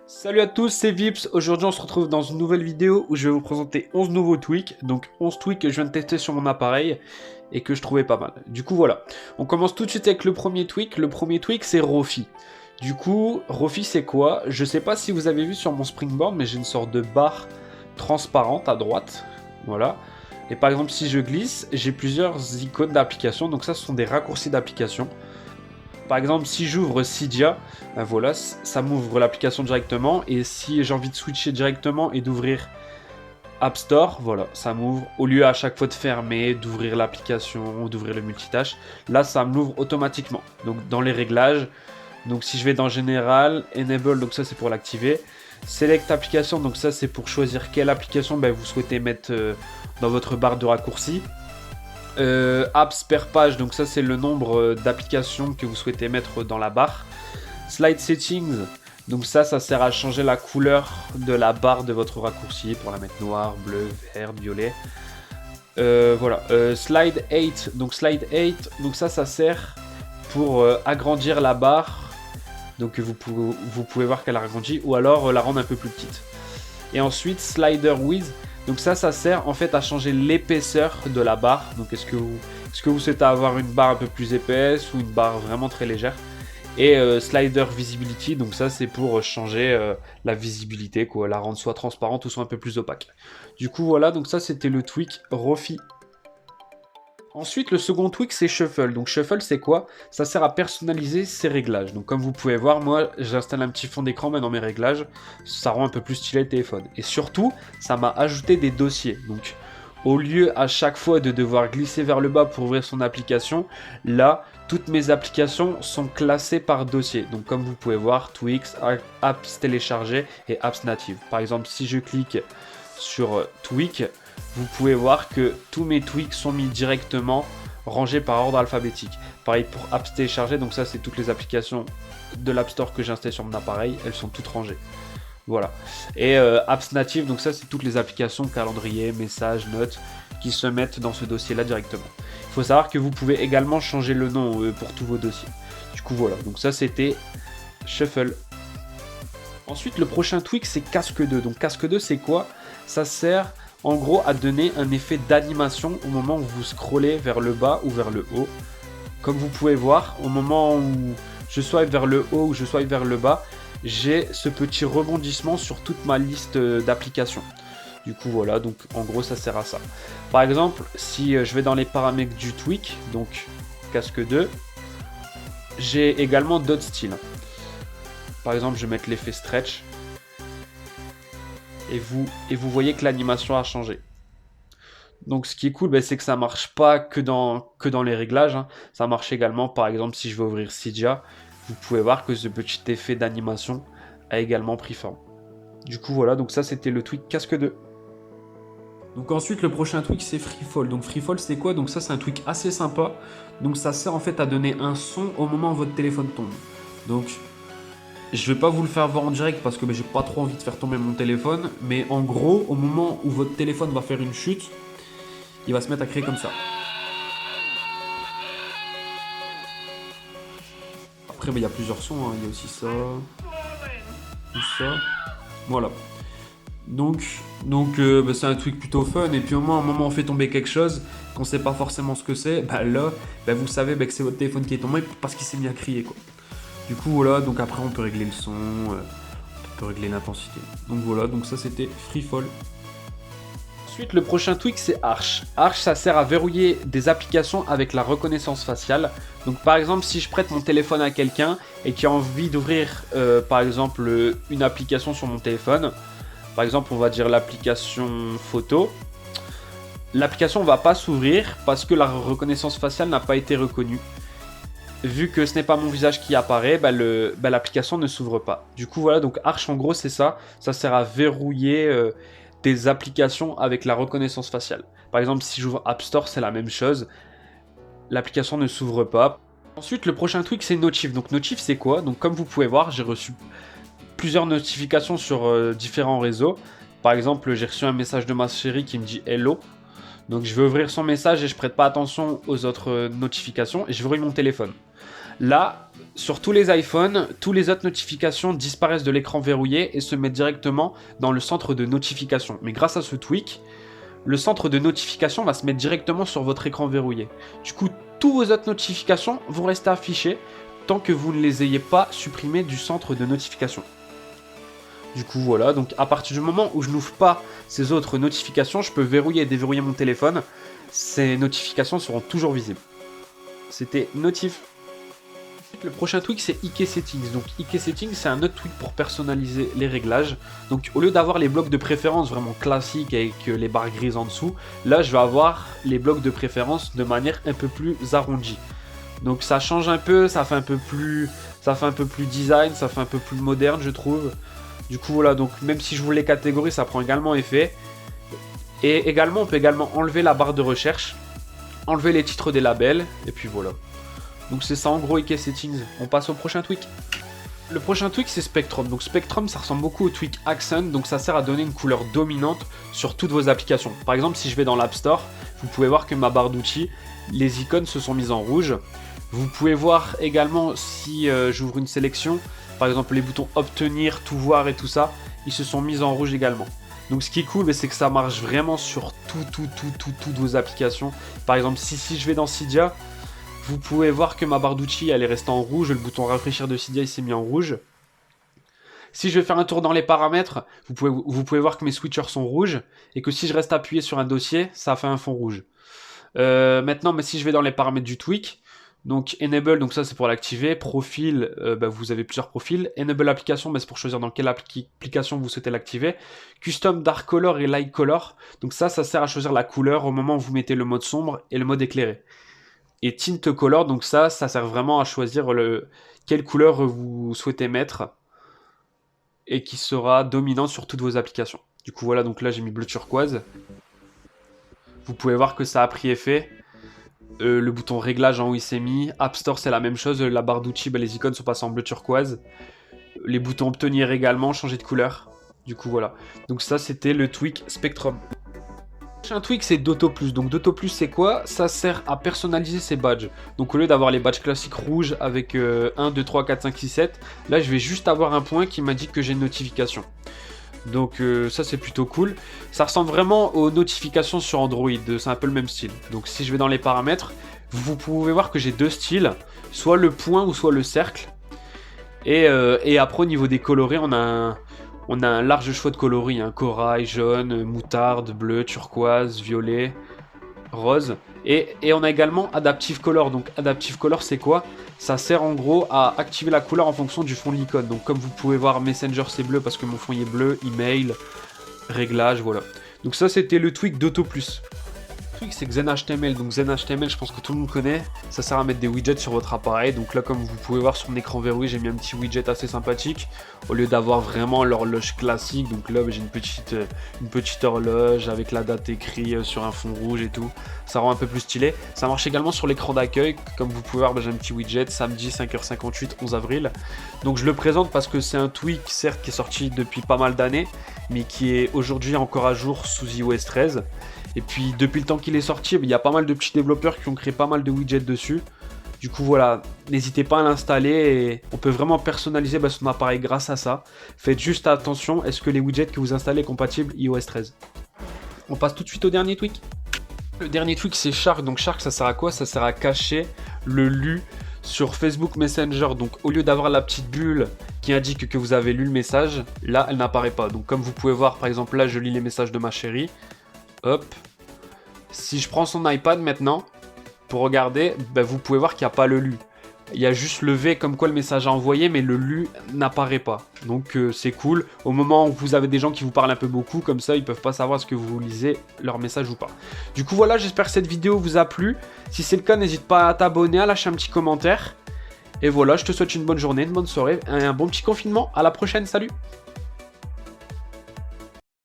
Salut à tous, c'est Vips. Aujourd'hui, on se retrouve dans une nouvelle vidéo où je vais vous présenter 11 nouveaux tweaks. Donc 11 tweaks que je viens de tester sur mon appareil et que je trouvais pas mal. Du coup, voilà. On commence tout de suite avec le premier tweak. Le premier tweak, c'est Rofi. Du coup, Rofi, c'est quoi? Je sais pas si vous avez vu sur mon Springboard, mais j'ai une sorte de barre transparente à droite. Voilà. Et par exemple, si je glisse, j'ai plusieurs icônes d'application. Donc ça, ce sont des raccourcis d'application. Par exemple, si j'ouvre Cydia, ben voilà, ça m'ouvre l'application directement. Et si j'ai envie de switcher directement et d'ouvrir App Store, voilà, ça m'ouvre. Au lieu à chaque fois de fermer, d'ouvrir l'application ou d'ouvrir le multitâche, là, ça m'ouvre automatiquement. Donc, dans les réglages, donc si je vais dans Général, Enable, donc ça c'est pour l'activer. Select application, donc ça c'est pour choisir quelle application ben, vous souhaitez mettre dans votre barre de raccourcis. Apps per page, donc ça c'est le nombre d'applications que vous souhaitez mettre dans la barre. Slide settings, donc ça sert à changer la couleur de la barre de votre raccourci pour la mettre noire, bleu, vert, violet. Voilà. Slide 8, donc slide 8, donc ça sert pour agrandir la barre. Donc vous pouvez voir qu'elle a agrandi ou alors la rendre un peu plus petite. Et ensuite slider width. Donc ça sert en fait à changer l'épaisseur de la barre. Donc est-ce que vous souhaitez avoir une barre un peu plus épaisse ou une barre vraiment très légère. Et slider visibility, donc ça c'est pour changer la visibilité, quoi, la rendre soit transparente ou soit un peu plus opaque. Du coup voilà, donc ça c'était le tweak Rofi. Ensuite, le second tweak, c'est Shuffle. Donc Shuffle, c'est quoi? Ça sert à personnaliser ses réglages. Donc comme vous pouvez voir, moi, j'installe un petit fond d'écran dans mes réglages. Ça rend un peu plus stylé le téléphone. Et surtout, ça m'a ajouté des dossiers. Donc au lieu à chaque fois de devoir glisser vers le bas pour ouvrir son application, là, toutes mes applications sont classées par dossier. Donc comme vous pouvez voir, Tweaks, apps téléchargées et apps natives. Par exemple, si je clique sur Tweak, vous pouvez voir que tous mes tweaks sont mis directement rangés par ordre alphabétique. Pareil pour apps téléchargées, donc ça c'est toutes les applications de l'App Store que j'ai installées sur mon appareil, elles sont toutes rangées. Voilà. Et apps natives, donc ça c'est toutes les applications, calendrier, messages, notes, qui se mettent dans ce dossier-là directement. Il faut savoir que vous pouvez également changer le nom pour tous vos dossiers. Du coup voilà, donc ça c'était Shuffle. Ensuite le prochain tweak c'est Casque 2. Donc Casque 2 c'est quoi? Ça sert en gros à donner un effet d'animation au moment où vous scrollez vers le bas ou vers le haut. Comme vous pouvez voir, au moment où je swipe vers le haut ou je swipe vers le bas, j'ai ce petit rebondissement sur toute ma liste d'applications. Du coup voilà, donc en gros ça sert à ça. Par exemple, si je vais dans les paramètres du tweak, donc casque 2, j'ai également d'autres styles. Par exemple, je vais mettre l'effet stretch. Et vous voyez que l'animation a changé. Donc ce qui est cool, c'est que ça marche pas que dans les réglages. Hein. Ça marche également, par exemple, si je veux ouvrir Cydia, vous pouvez voir que ce petit effet d'animation a également pris forme. Du coup voilà, donc ça c'était le tweak casque 2. Donc ensuite le prochain tweak c'est Freefall. Donc Freefall c'est quoi? Donc ça c'est un tweak assez sympa. Donc ça sert en fait à donner un son au moment où votre téléphone tombe. Donc je vais pas vous le faire voir en direct parce que j'ai pas trop envie de faire tomber mon téléphone. Mais en gros, au moment où votre téléphone va faire une chute, il va se mettre à créer comme ça. Après, il y a plusieurs sons. Hein. Il y a aussi ça. Tout ça. Voilà. Donc c'est un tweak plutôt fun. Et puis au moins, au moment où on fait tomber quelque chose, qu'on sait pas forcément ce que c'est, là, vous savez que c'est votre téléphone qui est tombé parce qu'il s'est mis à crier, quoi. Du coup voilà, donc après on peut régler le son, on peut régler l'intensité. Donc voilà, donc ça c'était Freefall. Ensuite le prochain tweak c'est Arch. Arch ça sert à verrouiller des applications avec la reconnaissance faciale. Donc par exemple si je prête mon téléphone à quelqu'un et qui a envie d'ouvrir par exemple une application sur mon téléphone. Par exemple on va dire l'application photo. L'application ne va pas s'ouvrir parce que la reconnaissance faciale n'a pas été reconnue. Vu que ce n'est pas mon visage qui apparaît, l'application ne s'ouvre pas. Du coup, voilà, donc Arch en gros c'est ça. Ça sert à verrouiller des applications avec la reconnaissance faciale. Par exemple, si j'ouvre App Store, c'est la même chose. L'application ne s'ouvre pas. Ensuite, le prochain tweak c'est Notif. Donc Notif c'est quoi? Donc comme vous pouvez voir, j'ai reçu plusieurs notifications sur différents réseaux. Par exemple, j'ai reçu un message de ma chérie qui me dit Hello. Donc je vais ouvrir son message et je prête pas attention aux autres notifications et je verrouille mon téléphone. Là, sur tous les iPhones, tous les autres notifications disparaissent de l'écran verrouillé et se mettent directement dans le centre de notification. Mais grâce à ce tweak, le centre de notification va se mettre directement sur votre écran verrouillé. Du coup, toutes vos autres notifications vont rester affichées tant que vous ne les ayez pas supprimées du centre de notification. Du coup, voilà. Donc, à partir du moment où je n'ouvre pas ces autres notifications, je peux verrouiller et déverrouiller mon téléphone. Ces notifications seront toujours visibles. C'était Notif. Le prochain tweak, c'est IK Settings. Donc IK Settings, c'est un autre tweak pour personnaliser les réglages. Donc au lieu d'avoir les blocs de préférence vraiment classiques avec les barres grises en dessous, là je vais avoir les blocs de préférence de manière un peu plus arrondie. Donc ça change un peu, ça fait un peu plus design, ça fait un peu plus moderne, je trouve. Du coup voilà, donc même si je vous les catégories, ça prend également effet. Et également, on peut également enlever la barre de recherche, enlever les titres des labels, et puis voilà. Donc c'est ça en gros IK Settings. On passe au prochain tweak. Le prochain tweak, c'est Spectrum. Donc Spectrum, ça ressemble beaucoup au tweak Accent, donc ça sert à donner une couleur dominante sur toutes vos applications. Par exemple, si je vais dans l'App Store, vous pouvez voir que ma barre d'outils, les icônes se sont mises en rouge. Vous pouvez voir également si j'ouvre une sélection, par exemple les boutons obtenir, tout voir et tout ça, ils se sont mis en rouge également. Donc ce qui est cool, c'est que ça marche vraiment sur toutes vos applications. Par exemple, si je vais dans Cydia, vous pouvez voir que ma barre d'outils, elle est restée en rouge. Le bouton rafraîchir de Cydia, il s'est mis en rouge. Si je vais faire un tour dans les paramètres, vous pouvez voir que mes switchers sont rouges. Et que si je reste appuyé sur un dossier, ça fait un fond rouge. Maintenant, mais si je vais dans les paramètres du tweak, donc Enable, donc ça c'est pour l'activer. Profil, vous avez plusieurs profils. Enable application, c'est pour choisir dans quelle application vous souhaitez l'activer. Custom Dark Color et Light Color. Donc ça sert à choisir la couleur au moment où vous mettez le mode sombre et le mode éclairé. Et Tint Color, donc ça sert vraiment à choisir quelle couleur vous souhaitez mettre et qui sera dominante sur toutes vos applications. Du coup voilà, donc là j'ai mis bleu turquoise. Vous pouvez voir que ça a pris effet. Le bouton réglage en haut il s'est mis. App Store c'est la même chose, la barre d'outils, les icônes sont passées en bleu turquoise. Les boutons obtenir également, changer de couleur. Du coup voilà. Donc ça c'était le tweak Spectrum. Un tweak c'est Doto Plus. Donc Doto Plus c'est quoi? Ça sert à personnaliser ses badges. Donc au lieu d'avoir les badges classiques rouges avec 1, 2, 3, 4, 5, 6, 7, là je vais juste avoir un point qui m'indique que j'ai une notification. Donc ça c'est plutôt cool. Ça ressemble vraiment aux notifications sur Android, c'est un peu le même style. Donc si je vais dans les paramètres, vous pouvez voir que j'ai deux styles, soit le point ou soit le cercle. Et après au niveau des colorés, on a un large choix de coloris, corail, jaune, moutarde, bleu, turquoise, violet, rose. Et on a également Adaptive Color. Donc Adaptive Color c'est quoi? Ça sert en gros à activer la couleur en fonction du fond de l'icône. Donc comme vous pouvez voir, Messenger c'est bleu parce que mon fond est bleu, email, réglage, voilà. Donc ça c'était le tweak d'Auto Plus. Le tweak c'est XenHTML. Donc XenHTML je pense que tout le monde connaît. Ça sert à mettre des widgets sur votre appareil. Donc là comme vous pouvez voir sur mon écran verrouillé, j'ai mis un petit widget assez sympathique. Au lieu d'avoir vraiment l'horloge classique. Donc là j'ai une petite horloge avec la date écrite sur un fond rouge et tout. Ça rend un peu plus stylé. Ça marche également sur l'écran d'accueil. Comme vous pouvez voir, j'ai un petit widget, samedi 5h58, 11 avril. Donc je le présente parce que c'est un tweak, certes, qui est sorti depuis pas mal d'années, mais qui est aujourd'hui encore à jour sous iOS 13. Et puis depuis le temps qu'il est sorti, il y a pas mal de petits développeurs qui ont créé pas mal de widgets dessus. Du coup voilà, n'hésitez pas à l'installer et on peut vraiment personnaliser son appareil grâce à ça. Faites juste attention, est-ce que les widgets que vous installez sont compatibles iOS 13? On passe tout de suite au dernier tweak. Le dernier tweak c'est Shark. Donc Shark ça sert à quoi? Ça sert à cacher le lu sur Facebook Messenger. Donc au lieu d'avoir la petite bulle qui indique que vous avez lu le message, là elle n'apparaît pas. Donc comme vous pouvez voir, par exemple là je lis les messages de ma chérie. Hop. Si je prends son iPad maintenant pour regarder, vous pouvez voir qu'il n'y a pas le lu. Il y a juste le V comme quoi le message a envoyé, mais le lu n'apparaît pas. Donc c'est cool. Au moment où vous avez des gens qui vous parlent un peu beaucoup, comme ça ils peuvent pas savoir ce que vous lisez leur message ou pas. Du coup voilà, j'espère que cette vidéo vous a plu. Si c'est le cas, n'hésite pas à t'abonner, à lâcher un petit commentaire. Et voilà, je te souhaite une bonne journée, une bonne soirée, et un bon petit confinement. À la prochaine, salut!